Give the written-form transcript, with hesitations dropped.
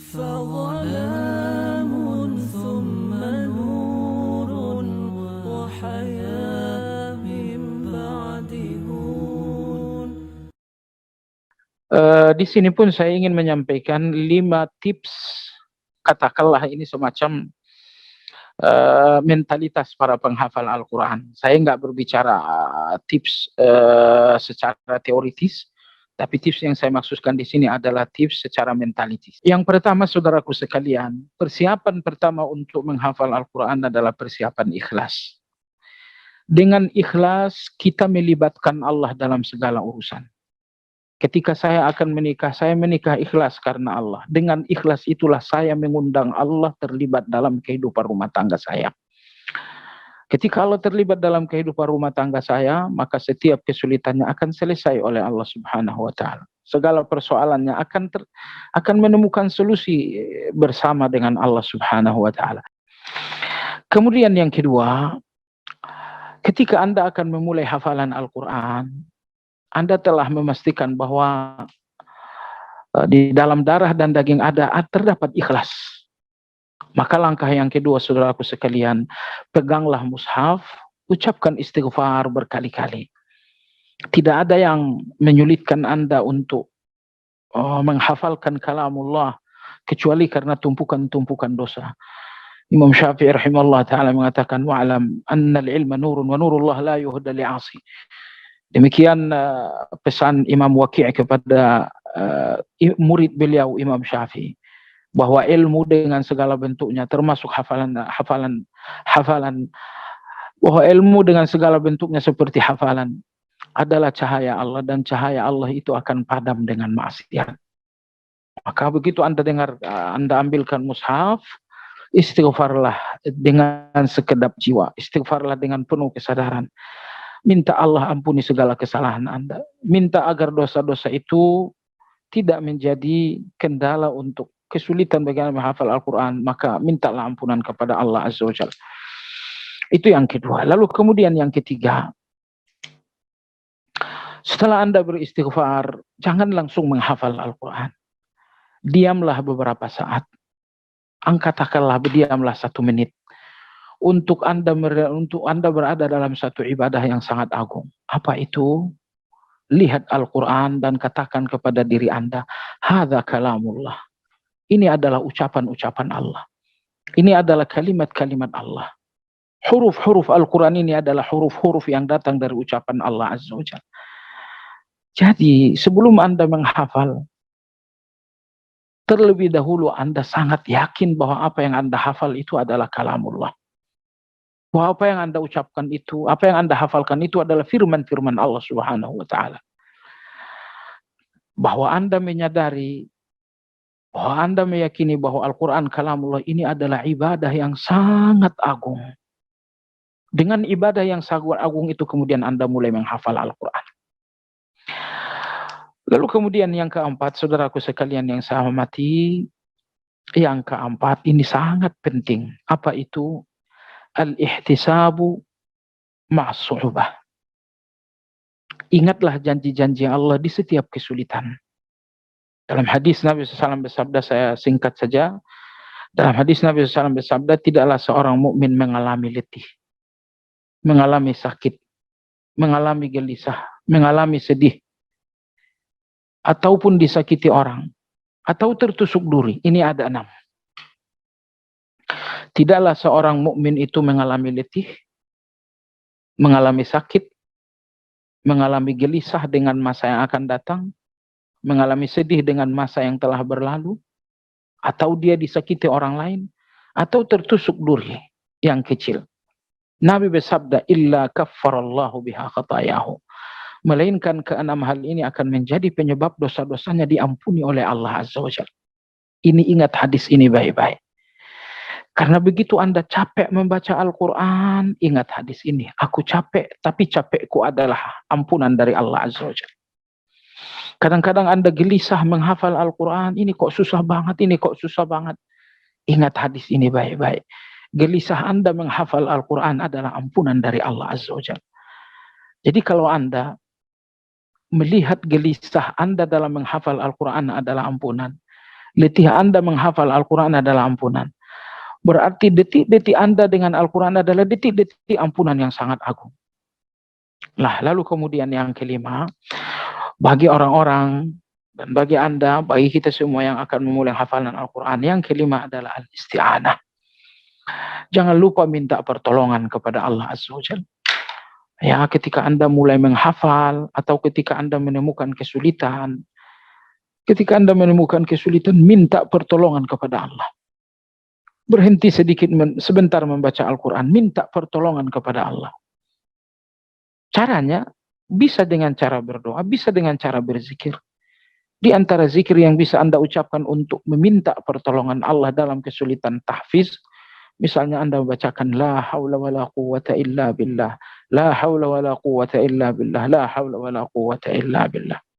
فظلام ثم نور وحياة من بعد هون. Di sini pun saya ingin menyampaikan 5 tips, katakanlah ini semacam mentalitas para penghafal Al-Quran. Saya nggak berbicara tips secara teoritis, tapi tips yang saya maksudkan di sini adalah tips secara mentalitis. Yang pertama, saudaraku sekalian, persiapan pertama untuk menghafal Al-Quran adalah persiapan ikhlas. Dengan ikhlas, kita melibatkan Allah dalam segala urusan. Ketika saya akan menikah, saya menikah ikhlas karena Allah. Dengan ikhlas itulah saya mengundang Allah terlibat dalam kehidupan rumah tangga saya. Ketika Allah terlibat dalam kehidupan rumah tangga saya, maka setiap kesulitannya akan selesai oleh Allah Subhanahu wa taala. Segala persoalannya akan menemukan solusi bersama dengan Allah Subhanahu wa taala. Kemudian yang kedua, ketika Anda akan memulai hafalan Al-Quran, Anda telah memastikan bahwa di dalam darah dan daging terdapat ikhlas. Maka langkah yang kedua, saudaraku sekalian, peganglah mushaf, ucapkan istighfar berkali-kali. Tidak ada yang menyulitkan Anda untuk menghafalkan kalamullah kecuali karena tumpukan-tumpukan dosa. Imam Syafi'i rahimahullah ta'ala mengatakan, wa'alam annal ilma nurun wa nurullah la yuhda li'asi. Demikian pesan Imam Waqi' kepada murid beliau Imam Syafi'i, bahwa ilmu dengan segala bentuknya, termasuk hafalan, bahwa ilmu dengan segala bentuknya seperti hafalan adalah cahaya Allah, dan cahaya Allah itu akan padam dengan maksiat. Maka begitu Anda dengar, Anda ambilkan mushaf, istighfarlah dengan sekedap jiwa, istighfarlah dengan penuh kesadaran. Minta Allah ampuni segala kesalahan Anda. Minta agar dosa-dosa itu tidak menjadi kendala untuk kesulitan bagi Anda menghafal Al-Quran. Maka mintalah ampunan kepada Allah Azza wa Jalla. Itu yang kedua. Lalu kemudian yang ketiga, setelah Anda beristighfar, jangan langsung menghafal Al-Quran. Diamlah beberapa saat. Katakanlah berdiamlah 1 menit. Untuk Anda berada dalam satu ibadah yang sangat agung. Apa itu? Lihat Al-Quran dan katakan kepada diri Anda, hadza kalamullah. Ini adalah ucapan-ucapan Allah. Ini adalah kalimat-kalimat Allah. Huruf-huruf Al-Quran ini adalah huruf-huruf yang datang dari ucapan Allah Azza wa Jalla. Jadi sebelum Anda menghafal, terlebih dahulu Anda sangat yakin bahwa apa yang Anda hafal itu adalah kalamullah. Bahwa apa yang Anda ucapkan itu, apa yang Anda hafalkan itu adalah firman-firman Allah Subhanahu wa taala. Bahwa Anda menyadari, bahwa Anda meyakini bahwa Al-Quran kalamullah ini adalah ibadah yang sangat agung. Dengan ibadah yang sangat agung itu kemudian Anda mulai menghafal Al-Quran. Lalu kemudian yang keempat, saudaraku sekalian yang saya hormati, yang keempat ini sangat penting. Apa itu? Al-ihtisabu ma'as-su'ubah. Ingatlah janji-janji Allah di setiap kesulitan. Dalam hadis Nabi SAW bersabda, saya singkat saja. Dalam hadis Nabi SAW bersabda, tidaklah seorang mukmin mengalami letih, mengalami sakit, mengalami gelisah, mengalami sedih, ataupun disakiti orang, atau tertusuk duri. Ini ada 6. Tidaklah seorang mukmin itu mengalami letih, mengalami sakit, mengalami gelisah dengan masa yang akan datang, mengalami sedih dengan masa yang telah berlalu, atau dia disakiti orang lain, atau tertusuk duri yang kecil. Nabi bersabda, illa kaffarallahu biha khatayahu. Melainkan ke-6 hal ini akan menjadi penyebab dosa-dosanya diampuni oleh Allah Azza wa Jalla. Ini, ingat hadis ini baik-baik. Karena begitu Anda capek membaca Al-Quran, ingat hadis ini. Aku capek, tapi capekku adalah ampunan dari Allah Azza wa Jalla. Kadang-kadang Anda gelisah menghafal Al-Quran, ini kok susah banget, ini kok susah banget. Ingat hadis ini baik-baik. Gelisah Anda menghafal Al-Quran adalah ampunan dari Allah Azza wa Jalla. Jadi kalau Anda melihat gelisah Anda dalam menghafal Al-Quran adalah ampunan, letih Anda menghafal Al-Quran adalah ampunan. Berarti detik-detik Anda dengan Al-Quran adalah detik-detik ampunan yang sangat agung. Lalu kemudian yang kelima, bagi orang-orang dan bagi Anda, bagi kita semua yang akan memulai hafalan Al-Quran, yang kelima adalah al-isti'anah. Jangan lupa minta pertolongan kepada Allah Azza wa Jalla. Ya, ketika Anda mulai menghafal atau ketika Anda menemukan kesulitan, minta pertolongan kepada Allah. Berhenti sebentar membaca Al-Quran, minta pertolongan kepada Allah. Caranya bisa dengan cara berdoa, bisa dengan cara berzikir. Di antara zikir yang bisa Anda ucapkan untuk meminta pertolongan Allah dalam kesulitan tahfiz, misalnya Anda membacakan la haula wala quwwata illa billah, la haula wala quwwata illa billah, la haula wala quwwata illa billah.